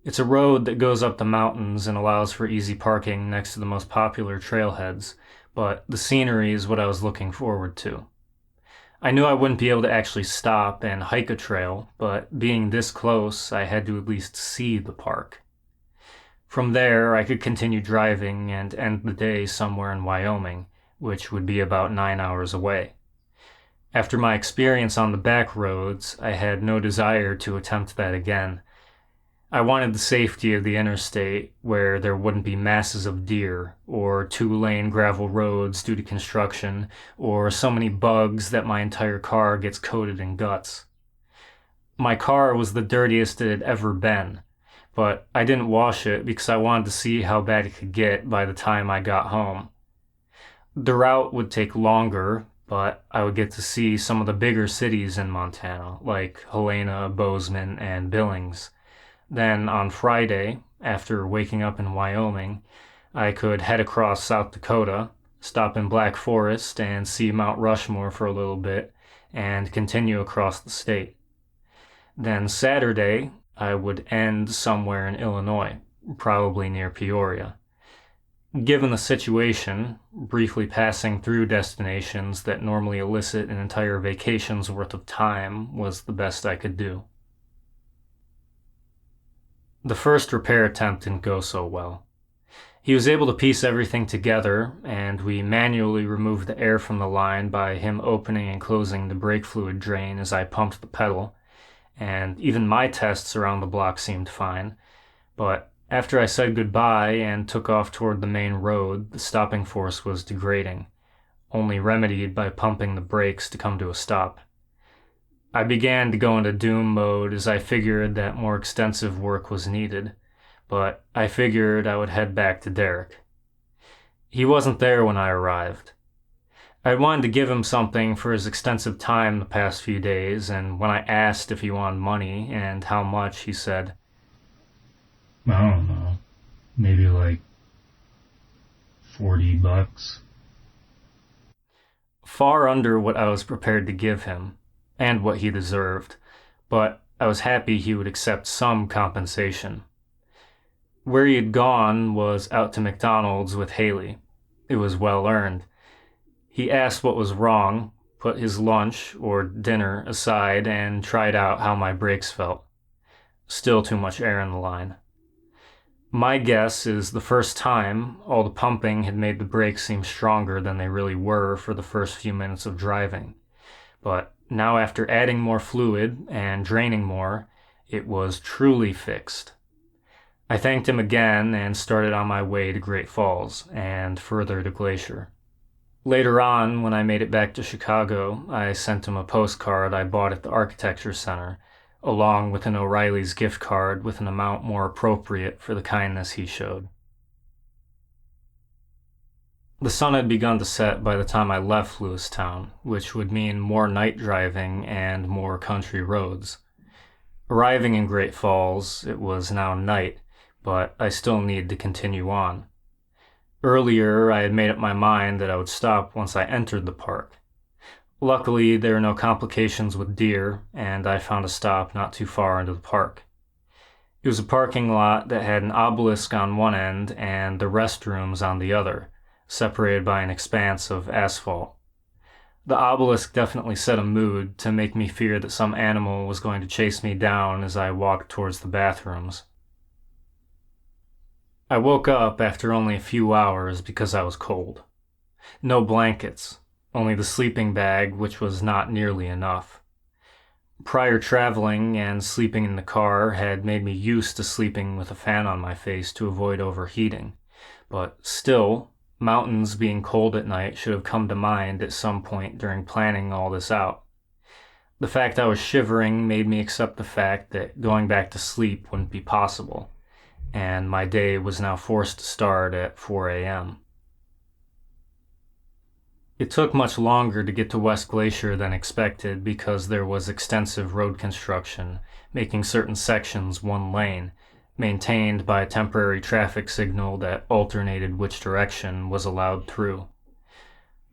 It's a road that goes up the mountains and allows for easy parking next to the most popular trailheads, but the scenery is what I was looking forward to. I knew I wouldn't be able to actually stop and hike a trail, but being this close, I had to at least see the park. From there, I could continue driving and end the day somewhere in Wyoming, which would be about 9 hours away. After my experience on the back roads, I had no desire to attempt that again. I wanted the safety of the interstate, where there wouldn't be masses of deer, or 2-lane gravel roads due to construction, or so many bugs that my entire car gets coated in guts. My car was the dirtiest it had ever been, but I didn't wash it because I wanted to see how bad it could get by the time I got home. The route would take longer, but I would get to see some of the bigger cities in Montana, like Helena, Bozeman, and Billings. Then on Friday, after waking up in Wyoming, I could head across South Dakota, stop in Black Forest and see Mount Rushmore for a little bit, and continue across the state. Then Saturday, I would end somewhere in Illinois, probably near Peoria. Given the situation, briefly passing through destinations that normally elicit an entire vacation's worth of time was the best I could do. The first repair attempt didn't go so well. He was able to piece everything together, and we manually removed the air from the line by him opening and closing the brake fluid drain as I pumped the pedal, and even my tests around the block seemed fine, but After I said goodbye and took off toward the main road, the stopping force was degrading, only remedied by pumping the brakes to come to a stop. I began to go into doom mode as I figured that more extensive work was needed, but I figured I would head back to Derek. He wasn't there when I arrived. I wanted to give him something for his extensive time the past few days, and when I asked if he wanted money and how much, he said, I don't know. Maybe like $40. far under what I was prepared to give him, and what he deserved, but I was happy he would accept some compensation. Where he had gone was out to McDonald's with Haley. It was well earned. He asked what was wrong, put his lunch or dinner aside, and tried out how my brakes felt. Still too much air in the line. My guess is the first time, all the pumping had made the brakes seem stronger than they really were for the first few minutes of driving. But now after adding more fluid and draining more, it was truly fixed. I thanked him again and started on my way to Great Falls and further to Glacier. Later on, when I made it back to Chicago, I sent him a postcard I bought at the Architecture Center, along with an O'Reilly's gift card with an amount more appropriate for the kindness he showed. The sun had begun to set by the time I left Lewistown, which would mean more night driving and more country roads. Arriving in Great Falls, it was now night, but I still needed to continue on. Earlier, I had made up my mind that I would stop once I entered the park. Luckily, there were no complications with deer, and I found a stop not too far into the park. It was a parking lot that had an obelisk on one end and the restrooms on the other, separated by an expanse of asphalt. The obelisk definitely set a mood to make me fear that some animal was going to chase me down as I walked towards the bathrooms. I woke up after only a few hours because I was cold. No blankets, only the sleeping bag, which was not nearly enough. Prior traveling and sleeping in the car had made me used to sleeping with a fan on my face to avoid overheating, but still, mountains being cold at night should have come to mind at some point during planning all this out. The fact I was shivering made me accept the fact that going back to sleep wouldn't be possible, and my day was now forced to start at 4 a.m. It took much longer to get to West Glacier than expected because there was extensive road construction, making certain sections one lane, maintained by a temporary traffic signal that alternated which direction was allowed through.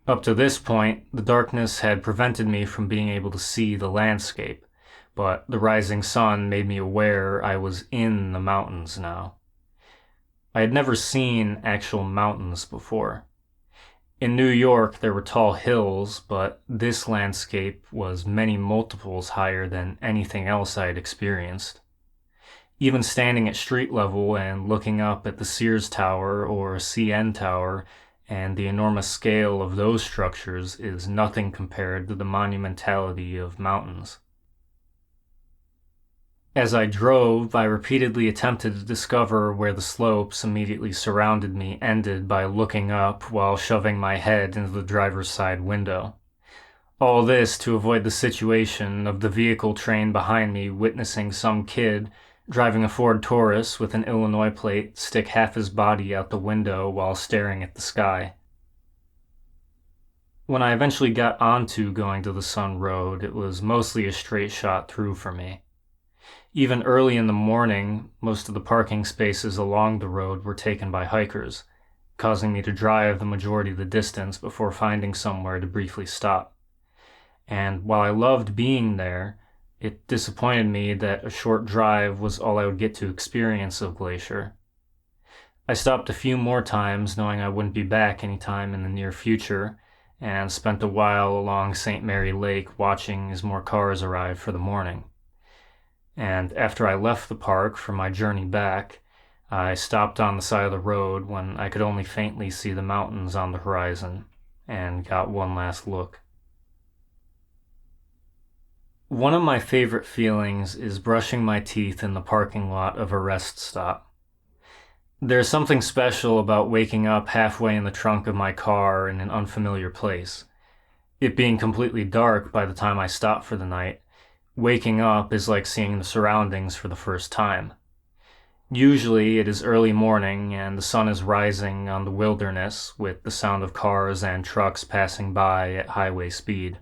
Up to this point, the darkness had prevented me from being able to see the landscape, but the rising sun made me aware I was in the mountains now. I had never seen actual mountains before. In New York, there were tall hills, but this landscape was many multiples higher than anything else I had experienced. Even standing at street level and looking up at the Sears Tower or CN Tower and the enormous scale of those structures is nothing compared to the monumentality of mountains. As I drove, I repeatedly attempted to discover where the slopes immediately surrounded me ended by looking up while shoving my head into the driver's side window. All this to avoid the situation of the vehicle train behind me witnessing some kid driving a Ford Taurus with an Illinois plate stick half his body out the window while staring at the sky. When I eventually got onto going to the Sun Road, it was mostly a straight shot through for me. Even early in the morning, most of the parking spaces along the road were taken by hikers, causing me to drive the majority of the distance before finding somewhere to briefly stop. And while I loved being there, it disappointed me that a short drive was all I would get to experience of Glacier. I stopped a few more times knowing I wouldn't be back anytime in the near future, and spent a while along St. Mary Lake watching as more cars arrived for the morning. And after I left the park for my journey back, I stopped on the side of the road when I could only faintly see the mountains on the horizon, and got one last look. One of my favorite feelings is brushing my teeth in the parking lot of a rest stop. There's something special about waking up halfway in the trunk of my car in an unfamiliar place. It being completely dark by the time I stop for the night, waking up is like seeing the surroundings for the first time. Usually it is early morning and the sun is rising on the wilderness with the sound of cars and trucks passing by at highway speed,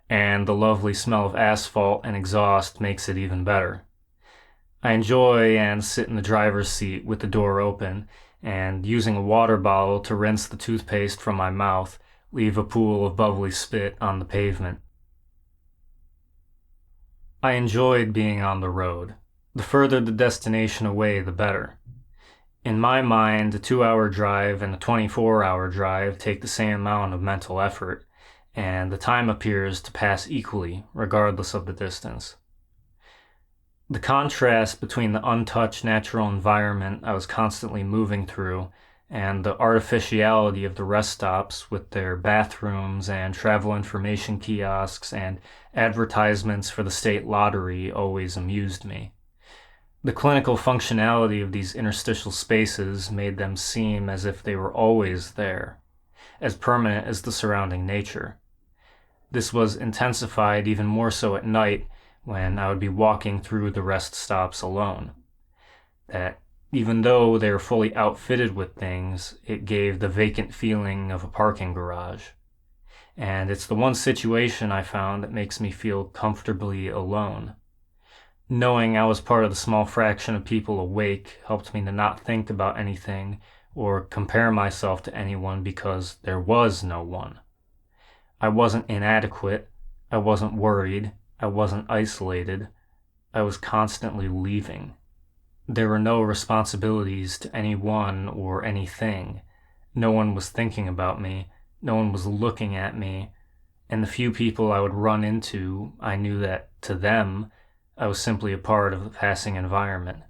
and the lovely smell of asphalt and exhaust makes it even better. I enjoy and sit in the driver's seat with the door open and, using a water bottle to rinse the toothpaste from my mouth, leave a pool of bubbly spit on the pavement. I enjoyed being on the road. The further the destination away, the better. In my mind, a 2-hour drive and a 24-hour drive take the same amount of mental effort, and the time appears to pass equally, regardless of the distance. The contrast between the untouched natural environment I was constantly moving through and the artificiality of the rest stops with their bathrooms and travel information kiosks and advertisements for the state lottery always amused me. The clinical functionality of these interstitial spaces made them seem as if they were always there, as permanent as the surrounding nature. This was intensified even more so at night when I would be walking through the rest stops alone. That even though they were fully outfitted with things, it gave the vacant feeling of a parking garage. And it's the one situation I found that makes me feel comfortably alone. Knowing I was part of the small fraction of people awake helped me to not think about anything or compare myself to anyone because there was no one. I wasn't inadequate, I wasn't worried, I wasn't isolated, I was constantly leaving. There were no responsibilities to anyone or anything. No one was thinking about me, no one was looking at me, and the few people I would run into, I knew that, to them, I was simply a part of the passing environment.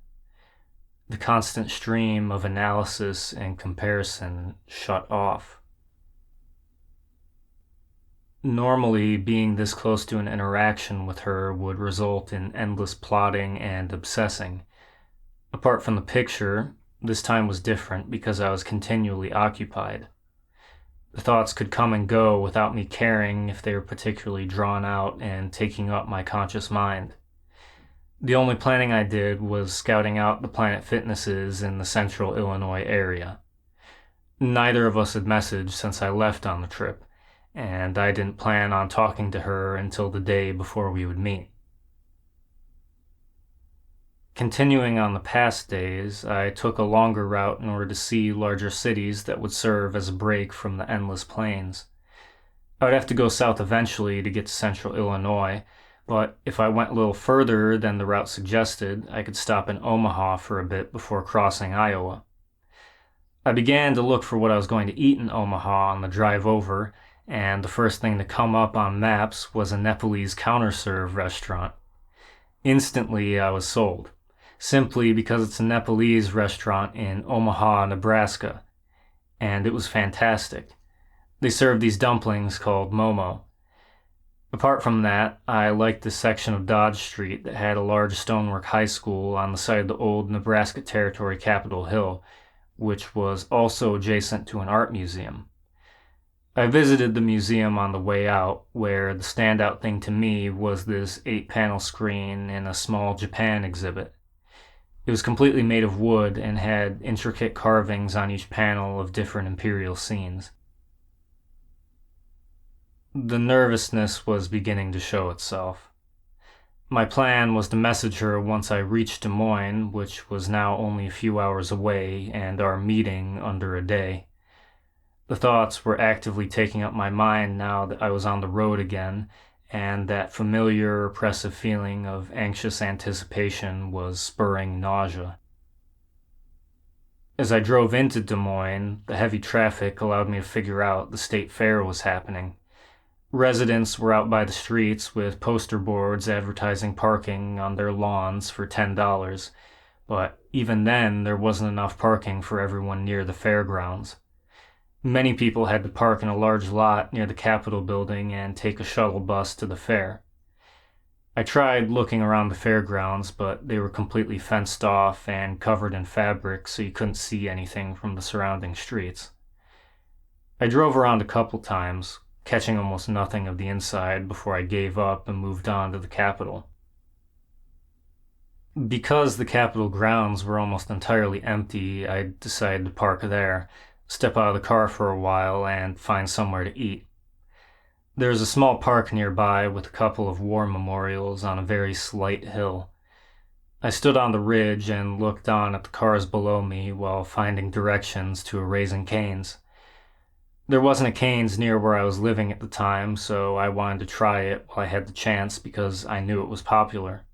The constant stream of analysis and comparison shut off. Normally, being this close to an interaction with her would result in endless plotting and obsessing. Apart from the picture, this time was different because I was continually occupied. The thoughts could come and go without me caring if they were particularly drawn out and taking up my conscious mind. The only planning I did was scouting out the Planet Fitnesses in the central Illinois area. Neither of us had messaged since I left on the trip, and I didn't plan on talking to her until the day before we would meet. Continuing on the past days, I took a longer route in order to see larger cities that would serve as a break from the endless plains. I would have to go south eventually to get to central Illinois, but if I went a little further than the route suggested, I could stop in Omaha for a bit before crossing Iowa. I began to look for what I was going to eat in Omaha on the drive over, and the first thing to come up on maps was a Nepalese counter-serve restaurant. Instantly, I was sold, simply because it's a Nepalese restaurant in Omaha, Nebraska, and it was fantastic. They served these dumplings called momo. Apart from that, I liked the section of Dodge Street that had a large stonework high school on the site of the old Nebraska Territory Capitol Hill, which was also adjacent to an art museum. I visited the museum on the way out, where the standout thing to me was this 8-panel screen in a small Japan exhibit. It was completely made of wood and had intricate carvings on each panel of different imperial scenes. The nervousness was beginning to show itself. My plan was to message her once I reached Des Moines, which was now only a few hours away, and our meeting under a day. The thoughts were actively taking up my mind now that I was on the road again, and that familiar, oppressive feeling of anxious anticipation was spurring nausea. As I drove into Des Moines, the heavy traffic allowed me to figure out the state fair was happening. Residents were out by the streets with poster boards advertising parking on their lawns for $10, but even then there wasn't enough parking for everyone near the fairgrounds. Many people had to park in a large lot near the Capitol building and take a shuttle bus to the fair. I tried looking around the fairgrounds, but they were completely fenced off and covered in fabric, so you couldn't see anything from the surrounding streets. I drove around a couple times, catching almost nothing of the inside before I gave up and moved on to the Capitol. Because the Capitol grounds were almost entirely empty, I decided to park there, step out of the car for a while, and find somewhere to eat. There is a small park nearby with a couple of war memorials on a very slight hill. I stood on the ridge and looked on at the cars below me while finding directions to a Raising Cane's. There wasn't a Cane's near where I was living at the time, so I wanted to try it while I had the chance because I knew it was popular.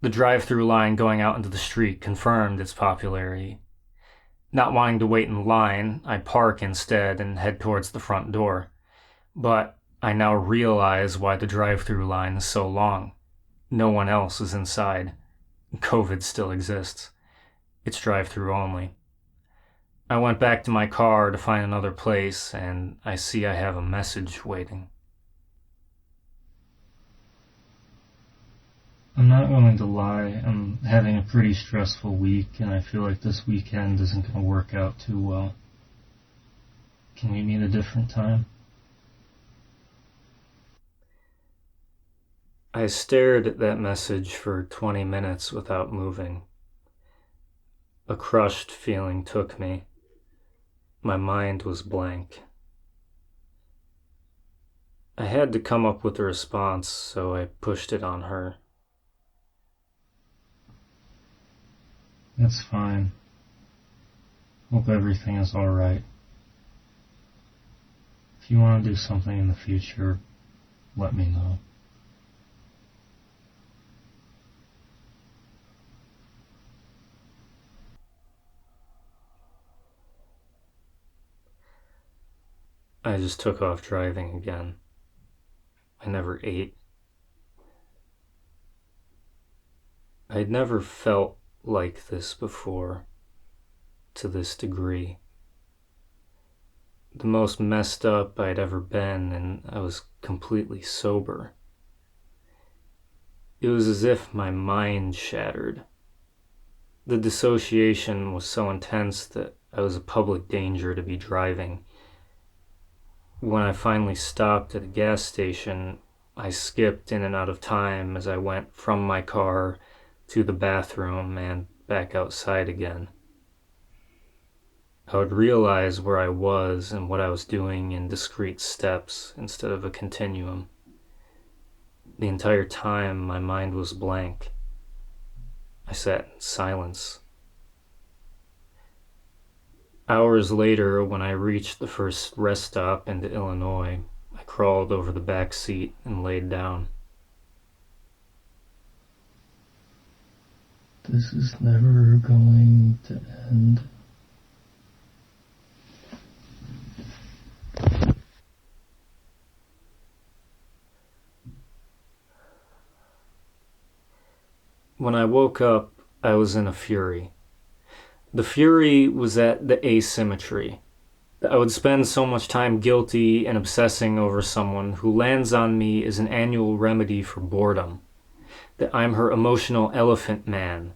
The drive-through line going out into the street confirmed its popularity. Not wanting to wait in line, I park instead and head towards the front door. But I now realize why the drive-through line is so long. No one else is inside. COVID still exists. It's drive-through only. I went back to my car to find another place, and I see I have a message waiting. I'm not going to lie, I'm having a pretty stressful week, and I feel like this weekend isn't going to work out too well. Can we meet a different time? I stared at that message for 20 minutes without moving. A crushed feeling took me. My mind was blank. I had to come up with a response, so I pushed it on her. That's fine. Hope everything is alright. If you want to do something in the future, let me know. I just took off driving again. I never ate. I'd never felt like this before, to this degree. The most messed up I'd ever been, and I was completely sober. It was as if my mind shattered. The dissociation was so intense that I was a public danger to be driving. When I finally stopped at a gas station, I skipped in and out of time as I went from my car to the bathroom and back outside again. I would realize where I was and what I was doing in discrete steps instead of a continuum. The entire time, my mind was blank. I sat in silence. Hours later, when I reached the first rest stop into Illinois, I crawled over the back seat and laid down. This is never going to end. When I woke up, I was in a fury. The fury was at the asymmetry. I would spend so much time guilty and obsessing over someone who lands on me as an annual remedy for boredom. That I'm her emotional elephant man,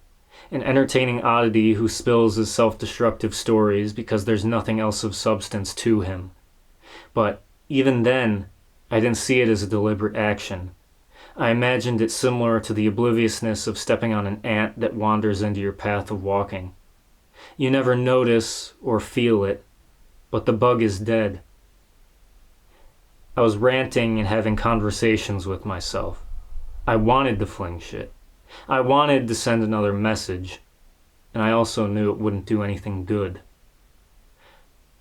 an entertaining oddity who spills his self-destructive stories because there's nothing else of substance to him. But even then, I didn't see it as a deliberate action. I imagined it similar to the obliviousness of stepping on an ant that wanders into your path of walking. You never notice or feel it, but the bug is dead. I was ranting and having conversations with myself. I wanted to fling shit. I wanted to send another message, and I also knew it wouldn't do anything good.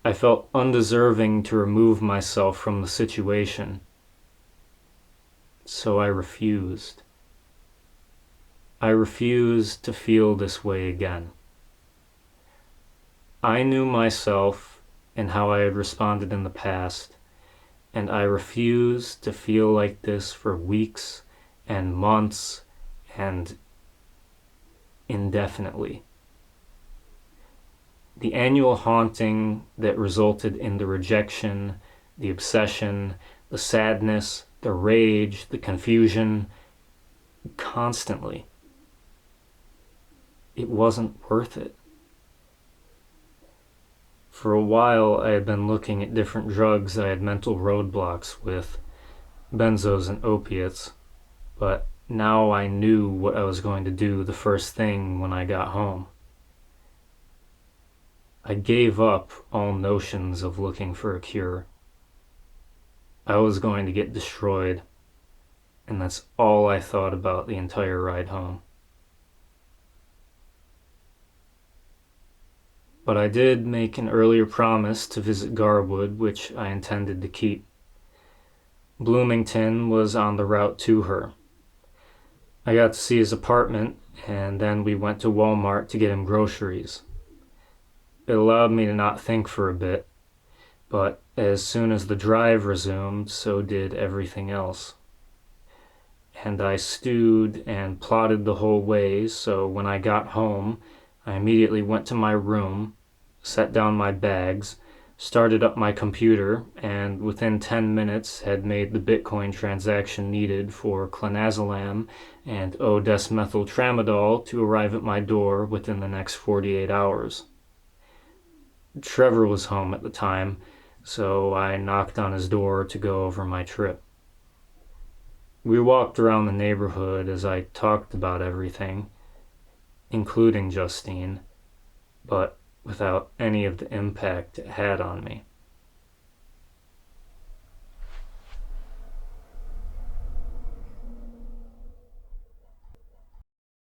I felt undeserving to remove myself from the situation, so I refused. I refused to feel this way again. I knew myself and how I had responded in the past, and I refused to feel like this for weeks and months and indefinitely. The annual haunting that resulted in the rejection, the obsession, the sadness, the rage, the confusion, constantly. It wasn't worth it. For a while, I had been looking at different drugs I had mental roadblocks with, benzos and opiates, but now I knew what I was going to do the first thing when I got home. I gave up all notions of looking for a cure. I was going to get destroyed, and that's all I thought about the entire ride home. But I did make an earlier promise to visit Garwood, which I intended to keep. Bloomington was on the route to her. I got to see his apartment, and then we went to Walmart to get him groceries. It allowed me to not think for a bit, but as soon as the drive resumed, so did everything else. And I stewed and plotted the whole way, so when I got home, I immediately went to my room, set down my bags, started up my computer, and within 10 minutes had made the Bitcoin transaction needed for clonazepam and O-desmethyltramadol to arrive at my door within the next 48 hours. Trevor was home at the time, so I knocked on his door to go over my trip. We walked around the neighborhood as I talked about everything, including Justine, but without any of the impact it had on me.